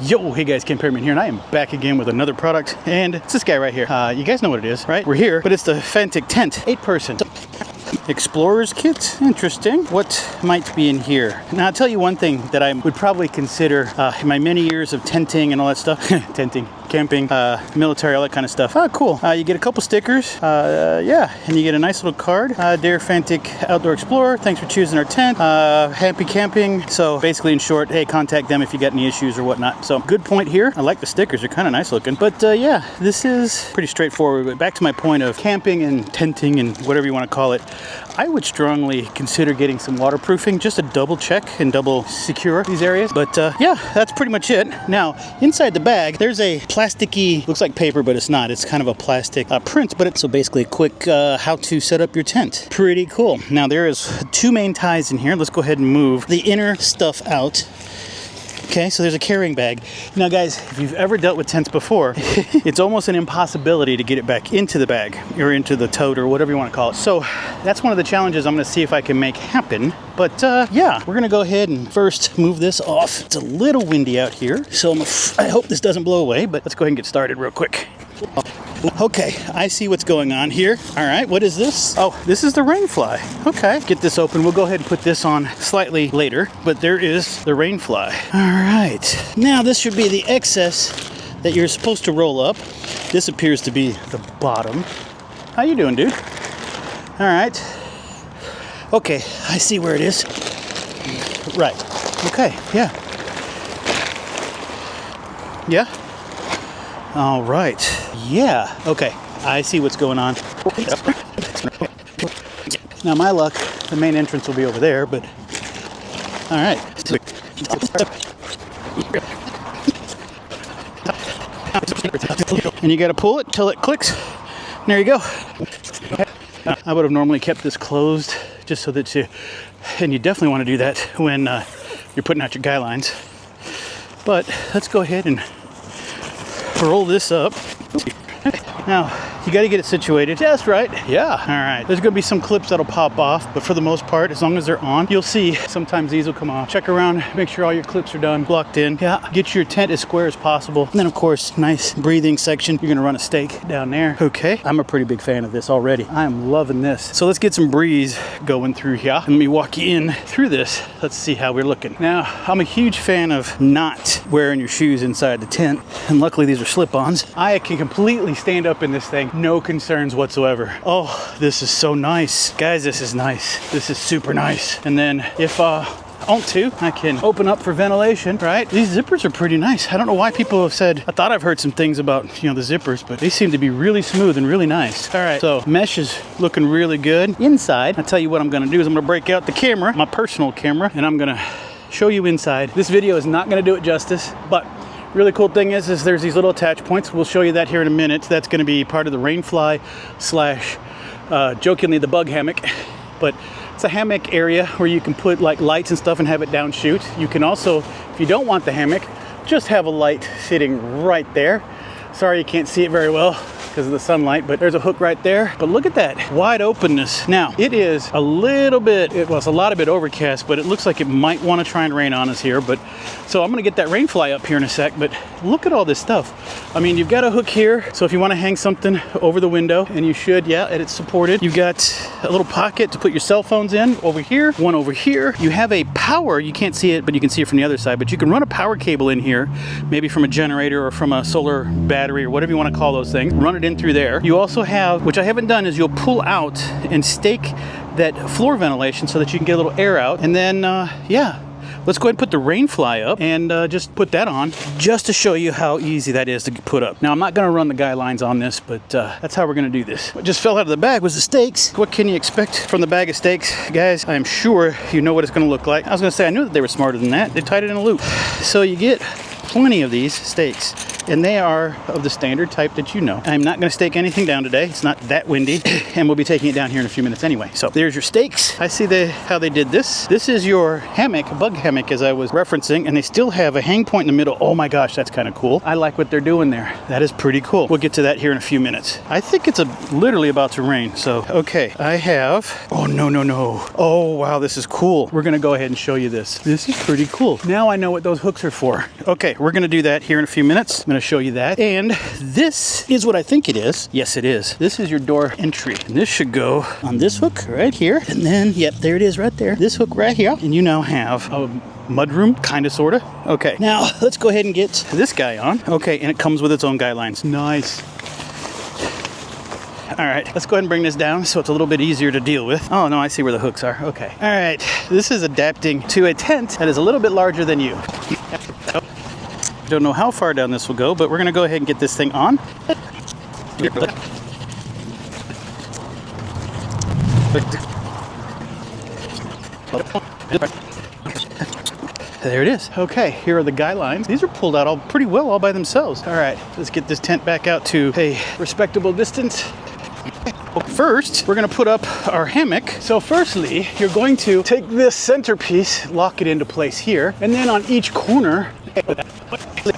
Yo, hey guys, Ken Perryman here, and I am back again with another product, and it's this guy right here. You guys know what it is, right? We're here, but it's the Fantic tent, 8-person. Explorer's kit, interesting. What might be in here? Now, I'll tell you one thing that I would probably consider in my many years of tenting and all that stuff. Tenting, camping, military, all that kind of stuff. Oh, cool. You get a couple stickers, yeah, and you get a nice little card. Dear Fantic Outdoor Explorer, thanks for choosing our tent. Happy camping. So basically, in short, hey, contact them if you got any issues or whatnot. So good point here. I like the stickers. They're kind of nice looking. But yeah, this is pretty straightforward. But back to my point of camping and tenting and whatever you want to call it, I would strongly consider getting some waterproofing just to double check and double secure these areas. But yeah, that's pretty much it. Now, inside the bag, there's a plasticky, looks like paper, but it's not. It's kind of a plastic print, but it's so basically a quick how to set up your tent. Pretty cool. Now, there is 2 main ties in here. Let's go ahead and move the inner stuff out. Okay, so there's a carrying bag. Now guys, if you've ever dealt with tents before, it's almost an impossibility to get it back into the bag or into the tote or whatever you want to call it. So that's one of the challenges I'm going to see if I can make happen. But yeah, we're going to go ahead and first move this off. It's a little windy out here, so I hope this doesn't blow away, but let's go ahead and get started real quick. Okay, I see what's going on here. All right, what is this? Oh, this is the rainfly. Okay, get this open. We'll go ahead and put this on slightly later, but there is the rainfly. All right, now this should be the excess that you're supposed to roll up. This appears to be the bottom. How you doing, dude? All right. Okay, I see where it is. Right. Okay, yeah. Yeah? All right. Yeah. Okay. I see what's going on. Now, my luck, the main entrance will be over there, but all right. And you got to pull it till it clicks. There you go. I would have normally kept this closed just so that and you definitely want to do that when you're putting out your guy lines. But let's go ahead and roll this up. Now, you got to get it situated just right. Yeah. All right. There's going to be some clips that'll pop off, but for the most part, as long as they're on, you'll see sometimes these will come off. Check around, make sure all your clips are done, locked in. Yeah. Get your tent as square as possible. And then, of course, nice breathing section. You're going to run a stake down there. Okay. I'm a pretty big fan of this already. I am loving this. So let's get some breeze going through here. Let me walk you in through this. Let's see how we're looking. Now, I'm a huge fan of not wearing your shoes inside the tent. And luckily, these are slip-ons. I can completely stand up in this thing. No concerns whatsoever. Oh, this is so nice. Guys, this is nice. This is super nice. And then if I want to, I can open up for ventilation, right? These zippers are pretty nice. I don't know why people have said, I thought I've heard some things about, you know, the zippers, but they seem to be really smooth and really nice. All right, so mesh is looking really good. Inside, I'll tell you what I'm gonna do is I'm gonna break out the camera, my personal camera, and I'm gonna show you inside. This video is not gonna do it justice, but really cool thing is there's these little attach points. We'll show you that here in a minute. That's going to be part of the rainfly / jokingly the bug hammock. But it's a hammock area where you can put like lights and stuff and have it down shoot. You can also, if you don't want the hammock, just have a light sitting right there. Sorry you can't see it very well because of the sunlight, but there's a hook right there. But look at that wide openness. Now it is a little bit, well, it's a lot of bit overcast, but it looks like it might want to try and rain on us here. But so I'm gonna get that rainfly up here in a sec, but look at all this stuff. I mean, you've got a hook here. So if you want to hang something over the window, and you should, yeah, and it's supported. You've got a little pocket to put your cell phones in over here, one over here. You have a power, you can't see it, but you can see it from the other side, but you can run a power cable in here, maybe from a generator or from a solar battery or whatever you want to call those things. Run it in through there. You also have, which I haven't done, is you'll pull out and stake that floor ventilation so that you can get a little air out. And then, yeah, let's go ahead and put the rainfly up and just put that on just to show you how easy that is to put up. Now, I'm not going to run the guy lines on this, but that's how we're going to do this. What just fell out of the bag was the stakes. What can you expect from the bag of stakes? Guys, I am sure you know what it's going to look like. I was going to say, I knew that they were smarter than that. They tied it in a loop. So you get plenty of these stakes, and they are of the standard type that you know. I'm not going to stake anything down today. It's not that windy, and we'll be taking it down here in a few minutes anyway. So there's your stakes. I see how they did this. This is your hammock, bug hammock, as I was referencing, and they still have a hang point in the middle. Oh my gosh, that's kind of cool. I like what they're doing there. That is pretty cool. We'll get to that here in a few minutes. I think it's literally about to rain. So, okay, I have, oh no. Oh wow, this is cool. We're going to go ahead and show you this. This is pretty cool. Now I know what those hooks are for. Okay, Okay, we're gonna do that here in a few minutes. I'm gonna show you that. And this is what I think it is. Yes, it is. This is your door entry. And this should go on this hook right here. And then, yep, there it is right there. This hook right here. And you now have a mudroom, kinda, sorta. Okay, now let's go ahead and get this guy on. Okay, and it comes with its own guy lines. Nice. All right, let's go ahead and bring this down so it's a little bit easier to deal with. Oh no, I see where the hooks are. Okay. All right, this is adapting to a tent that is a little bit larger than you. Don't know how far down this will go, but we're gonna go ahead and get this thing on. There it is. Okay, here are the guy lines. These are pulled out all pretty well all by themselves. All right, let's get this tent back out to a respectable distance. First, we're gonna put up our hammock. So firstly, you're going to take this centerpiece, lock it into place here, and then on each corner,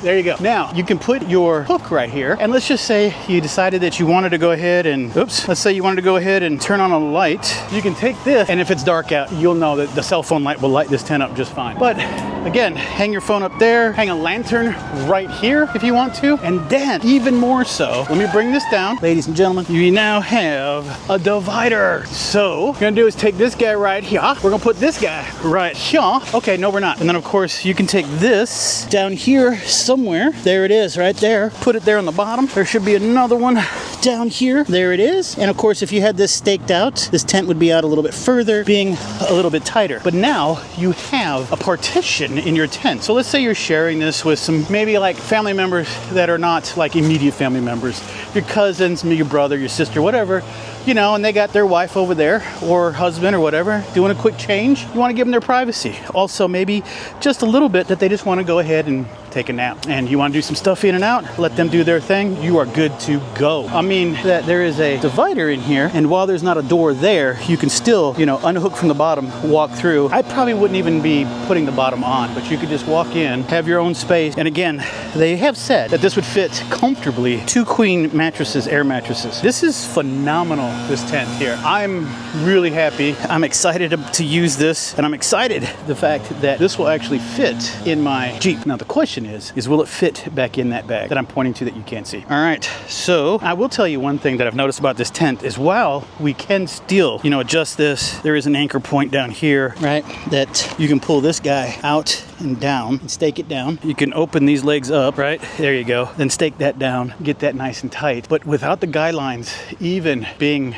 there you go. Now, you can put your hook right here, and let's just say you decided that you wanted to go ahead and, let's say you wanted to go ahead and turn on a light. You can take this, and if it's dark out, you'll know that the cell phone light will light this tent up just fine. But again, hang your phone up there, hang a lantern right here if you want to, and then even more so, let me bring this down. Ladies and gentlemen, you now have a divider. So, what we're gonna do is take this guy right here. We're gonna put this guy right here. Okay, no, we're not. And then of course, you can take this down here somewhere. There it is, right there. Put it there on the bottom. There should be another one down here. There it is. And of course, if you had this staked out, this tent would be out a little bit further, being a little bit tighter. But now you have a partition in your tent. So let's say you're sharing this with some maybe like family members that are not like immediate family members, your cousins, your brother, your sister, whatever, you know, and they got their wife over there or husband or whatever doing a quick change. You want to give them their privacy. Also, maybe just a little bit that they just want to go ahead and take a nap, and you want to do some stuff in and out, let them do their thing. You are good to go. I mean that there is a divider in here, and while there's not a door there, you can still, you know, unhook from the bottom, walk through. I probably wouldn't even be putting the bottom on, but you could just walk in, have your own space. And again, they have said that this would fit comfortably 2 queen mattresses, air mattresses. This is phenomenal, this tent here. I'm really happy. I'm excited to use this, and I'm excited the fact that this will actually fit in my Jeep. Now the question is will it fit back in that bag that I'm pointing to that you can't see? All right, so I will tell you one thing that I've noticed about this tent is while we can still, you know, adjust this, there is an anchor point down here, right, that you can pull this guy out and down and stake it down. You can open these legs up, right? There you go. Then stake that down, get that nice and tight. But without the guy lines even being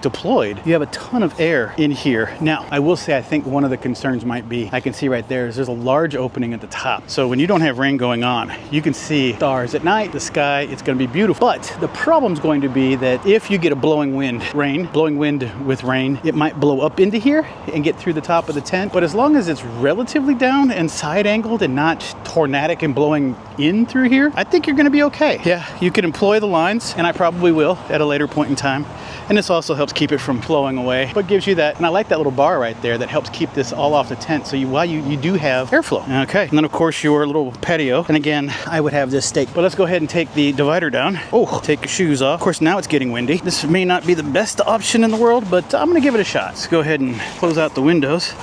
deployed, you have a ton of air in here. Now, I will say I think one of the concerns might be, I can see right there, is there's a large opening at the top. So when you don't have rain going on, you can see stars at night, the sky, it's gonna be beautiful. But the problem's going to be that if you get a blowing wind with rain, it might blow up into here and get through the top of the tent. But as long as it's relatively down and side angled and not tornadic and blowing in through here, I think you're gonna be okay. Yeah, you can employ the lines, and I probably will at a later point in time. And this also helps keep it from flowing away, but gives you that, and I like that little bar right there that helps keep this all off the tent, so while you do have airflow. Okay, and then of course your little patio, and again, I would have this staked. But let's go ahead and take the divider down. Oh, take your shoes off. Of course, now it's getting windy. This may not be the best option in the world, but I'm gonna give it a shot. Let's go ahead and close out the windows.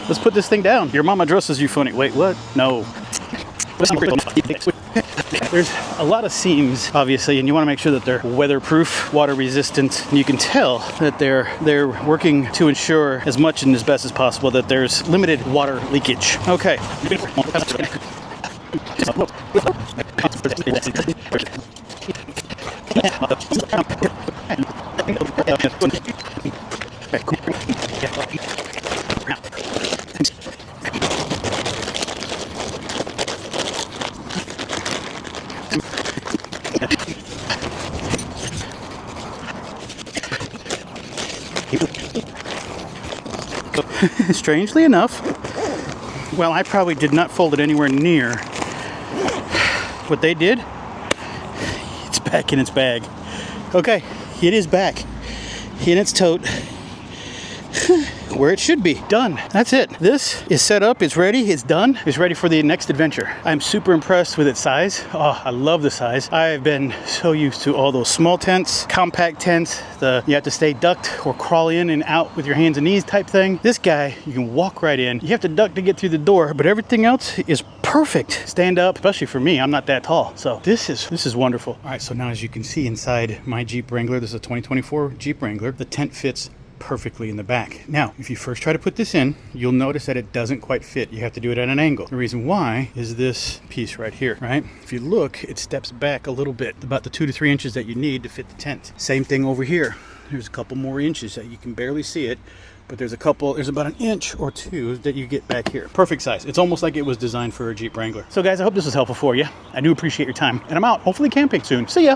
Let's put this thing down. Your mama dresses you funny. Wait, what? No. There's a lot of seams, obviously, and you want to make sure that they're weatherproof, water resistant. And you can tell that they're working to ensure as much and as best as possible that there's limited water leakage. Okay. Strangely enough, well, I probably did not fold it anywhere near what they did. It's back in its bag. Okay, it is back in its tote. where it should be. Done. That's it. This is set up, it's ready, it's done, it's ready for the next adventure. I'm super impressed with its size. Oh, I love the size. I've been so used to all those small tents, compact tents, you have to stay ducked or crawl in and out with your hands and knees type thing. This guy, you can walk right in. You have to duck to get through the door, but everything else is perfect. Stand up, especially for me, I'm not that tall. So this is wonderful. All right, so now as you can see inside my Jeep Wrangler, this is a 2024 Jeep Wrangler, the tent fits perfectly in the back. Now, if you first try to put this in, you'll notice that it doesn't quite fit. You have to do it at an angle. The reason why is this piece right here, right? If you look, it steps back a little bit, about the 2 to 3 inches that you need to fit the tent. Same thing over here. There's a couple more inches that you can barely see it, but there's about 1 inch or 2 that you get back here. Perfect size. It's almost like it was designed for a Jeep Wrangler. So guys, I hope this was helpful for you. I do appreciate your time, and I'm out, hopefully camping soon. See ya.